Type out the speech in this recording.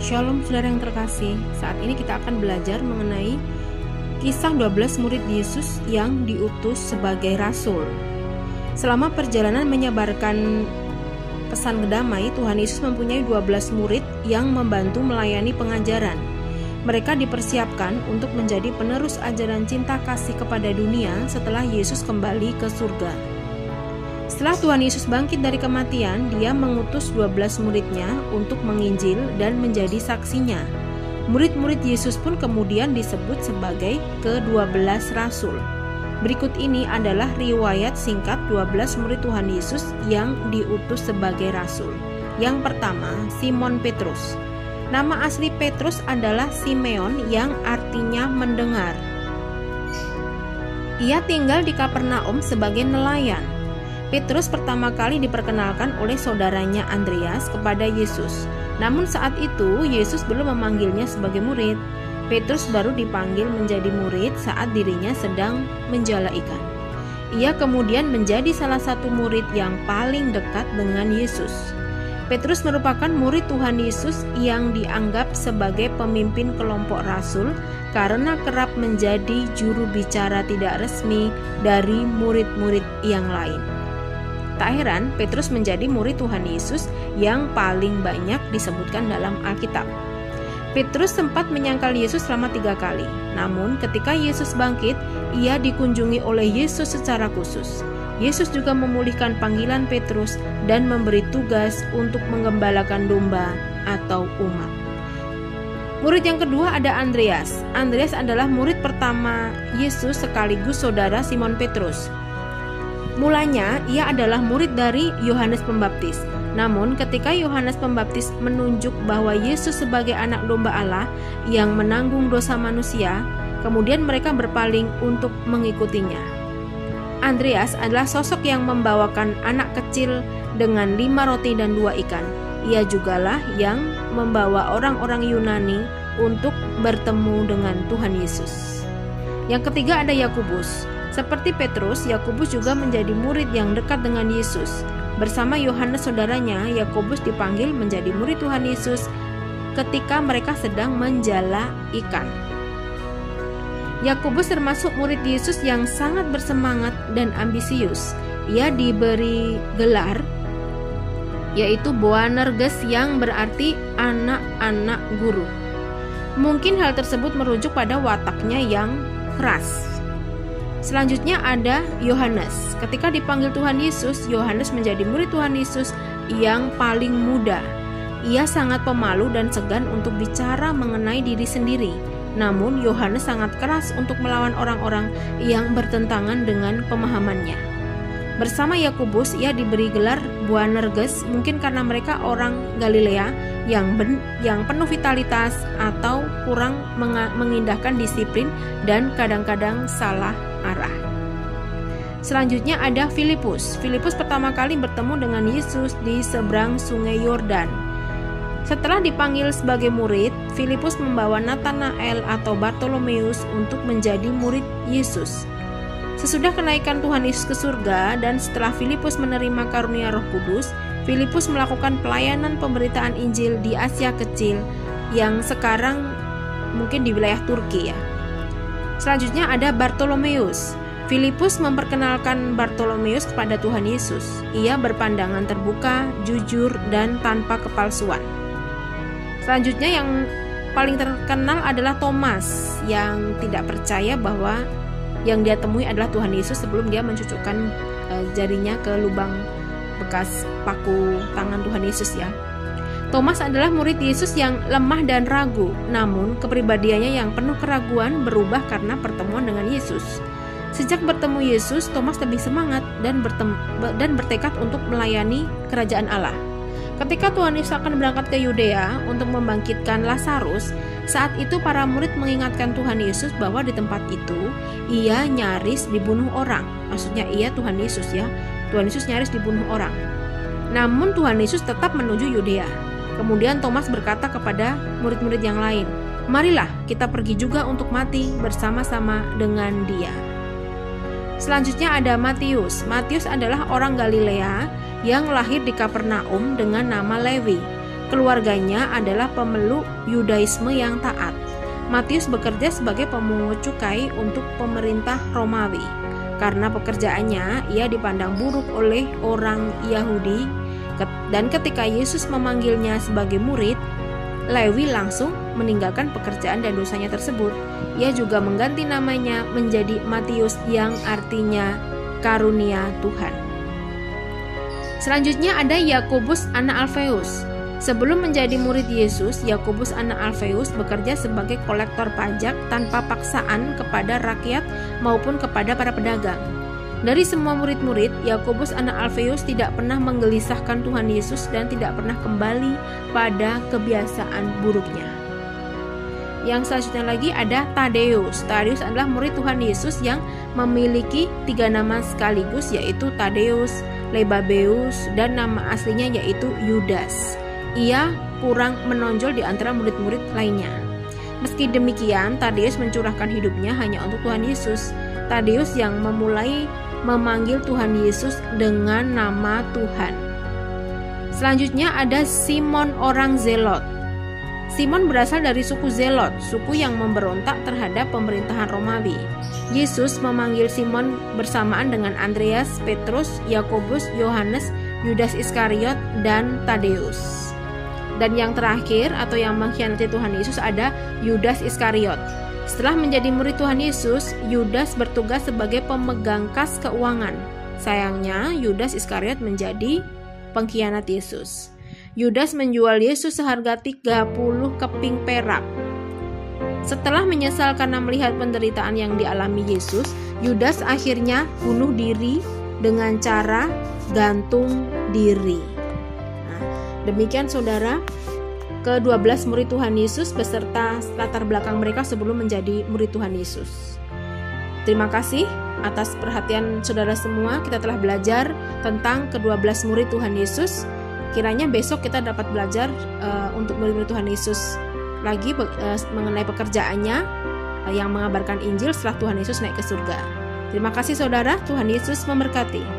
Shalom saudara yang terkasih, saat ini kita akan belajar mengenai kisah 12 murid Yesus yang diutus sebagai rasul. Selama perjalanan menyebarkan pesan damai, Tuhan Yesus mempunyai 12 murid yang membantu melayani pengajaran. Mereka dipersiapkan untuk menjadi penerus ajaran cinta kasih kepada dunia setelah Yesus kembali ke surga. Setelah Tuhan Yesus bangkit dari kematian, Dia mengutus 12 muridnya untuk menginjil dan menjadi saksinya. Murid-murid Yesus pun kemudian disebut sebagai ke-12 rasul. Berikut ini adalah riwayat singkat 12 murid Tuhan Yesus yang diutus sebagai rasul. Yang pertama, Simon Petrus. Nama asli Petrus adalah Simeon yang artinya mendengar. Ia tinggal di Kapernaum sebagai nelayan. Petrus pertama kali diperkenalkan oleh saudaranya Andreas kepada Yesus. Namun saat itu Yesus belum memanggilnya sebagai murid. Petrus baru dipanggil menjadi murid saat dirinya sedang menjala ikan. Ia kemudian menjadi salah satu murid yang paling dekat dengan Yesus. Petrus merupakan murid Tuhan Yesus yang dianggap sebagai pemimpin kelompok rasul karena kerap menjadi juru bicara tidak resmi dari murid-murid yang lain. Tak heran, Petrus menjadi murid Tuhan Yesus yang paling banyak disebutkan dalam Alkitab. Petrus sempat menyangkal Yesus selama 3 kali. Namun ketika Yesus bangkit, ia dikunjungi oleh Yesus secara khusus. Yesus juga memulihkan panggilan Petrus dan memberi tugas untuk menggembalakan domba atau umat. Murid yang kedua ada Andreas. Andreas adalah murid pertama Yesus sekaligus saudara Simon Petrus. Mulanya ia adalah murid dari Yohanes Pembaptis. Namun ketika Yohanes Pembaptis menunjuk bahwa Yesus sebagai anak domba Allah yang menanggung dosa manusia, kemudian mereka berpaling untuk mengikutinya. Andreas adalah sosok yang membawakan anak kecil dengan 5 roti dan 2 ikan. Ia jugalah yang membawa orang-orang Yunani untuk bertemu dengan Tuhan Yesus. Yang ketiga ada Yakobus. Seperti Petrus, Yakobus juga menjadi murid yang dekat dengan Yesus. Bersama Yohanes saudaranya, Yakobus dipanggil menjadi murid Tuhan Yesus ketika mereka sedang menjala ikan. Yakobus termasuk murid Yesus yang sangat bersemangat dan ambisius. Ia diberi gelar yaitu Boanerges yang berarti anak-anak guru. Mungkin hal tersebut merujuk pada wataknya yang keras. Selanjutnya ada Yohanes. Ketika dipanggil Tuhan Yesus, Yohanes menjadi murid Tuhan Yesus yang paling muda. Ia sangat pemalu dan segan untuk bicara mengenai diri sendiri. Namun Yohanes sangat keras untuk melawan orang-orang yang bertentangan dengan pemahamannya. Bersama Yakobus, ia diberi gelar Boanerges, mungkin karena mereka orang Galilea yang penuh vitalitas atau kurang mengindahkan disiplin dan kadang-kadang salah arah. Selanjutnya ada Filipus. Filipus pertama kali bertemu dengan Yesus di seberang sungai Yordan. Setelah dipanggil sebagai murid, Filipus membawa Natanael atau Bartolomeus untuk menjadi murid Yesus. Sesudah kenaikan Tuhan Yesus ke surga dan setelah Filipus menerima karunia Roh Kudus, Filipus melakukan pelayanan pemberitaan Injil di Asia Kecil yang sekarang mungkin di wilayah Turki ya. Selanjutnya ada Bartolomeus. Filipus memperkenalkan Bartolomeus kepada Tuhan Yesus. Ia berpandangan terbuka, jujur, dan tanpa kepalsuan. Selanjutnya yang paling terkenal adalah Thomas yang tidak percaya bahwa yang dia temui adalah Tuhan Yesus sebelum dia mencucukkan jarinya ke lubang bekas paku tangan Tuhan Yesus ya. Thomas adalah murid Yesus yang lemah dan ragu, namun kepribadiannya yang penuh keraguan berubah karena pertemuan dengan Yesus. Sejak bertemu Yesus, Thomas lebih semangat dan bertekad untuk melayani kerajaan Allah. Ketika Tuhan Yesus akan berangkat ke Yudea untuk membangkitkan Lazarus, saat itu para murid mengingatkan Tuhan Yesus bahwa di tempat itu ia nyaris dibunuh orang. Maksudnya ia Tuhan Yesus ya. Tuhan Yesus nyaris dibunuh orang. Namun Tuhan Yesus tetap menuju Yudea. Kemudian Thomas berkata kepada murid-murid yang lain, "Marilah kita pergi juga untuk mati bersama-sama dengan Dia." Selanjutnya ada Matius. Matius adalah orang Galilea yang lahir di Kapernaum dengan nama Lewi. keluarganya adalah pemeluk Yudaisme yang taat. Matius bekerja sebagai pemungut cukai untuk pemerintah Romawi. Karena pekerjaannya, ia dipandang buruk oleh orang Yahudi, dan ketika Yesus memanggilnya sebagai murid, Lewi langsung meninggalkan pekerjaan dan dosanya tersebut. Ia juga mengganti namanya menjadi Matius yang artinya karunia Tuhan. Selanjutnya ada Yakobus anak Alfeus. Sebelum menjadi murid Yesus, Yakobus anak Alfeus bekerja sebagai kolektor pajak tanpa paksaan kepada rakyat maupun kepada para pedagang. Dari semua murid-murid, Yakobus anak Alfeus tidak pernah menggelisahkan Tuhan Yesus dan tidak pernah kembali pada kebiasaan buruknya. Yang selanjutnya lagi ada Tadeus. Tadeus adalah murid Tuhan Yesus yang memiliki 3 nama sekaligus, yaitu Tadeus, Lebabeus, dan nama aslinya yaitu Yudas. Ia kurang menonjol di antara murid-murid lainnya. Meski demikian, Tadeus mencurahkan hidupnya hanya untuk Tuhan Yesus. Tadeus yang memulai memanggil Tuhan Yesus dengan nama Tuhan. Selanjutnya ada Simon orang Zelot. Simon berasal dari suku Zelot, suku yang memberontak terhadap pemerintahan Romawi. Yesus memanggil Simon bersamaan dengan Andreas, Petrus, Yakobus, Yohanes, Yudas Iskariot, dan Tadeus. Dan yang terakhir atau yang mengkhianati Tuhan Yesus ada Yudas Iskariot. Setelah menjadi murid Tuhan Yesus, Yudas bertugas sebagai pemegang kas keuangan. Sayangnya, Yudas Iskariot menjadi pengkhianat Yesus. Yudas menjual Yesus seharga 30 keping perak. Setelah menyesal karena melihat penderitaan yang dialami Yesus, Yudas akhirnya bunuh diri dengan cara gantung diri. Demikian saudara, ke-12 murid Tuhan Yesus beserta latar belakang mereka sebelum menjadi murid Tuhan Yesus. Terima kasih atas perhatian saudara semua. Kita telah belajar tentang ke-12 murid Tuhan Yesus. Kiranya besok kita dapat belajar untuk murid-murid Tuhan Yesus lagi mengenai pekerjaannya yang mengabarkan Injil setelah Tuhan Yesus naik ke surga. Terima kasih saudara, Tuhan Yesus memberkati.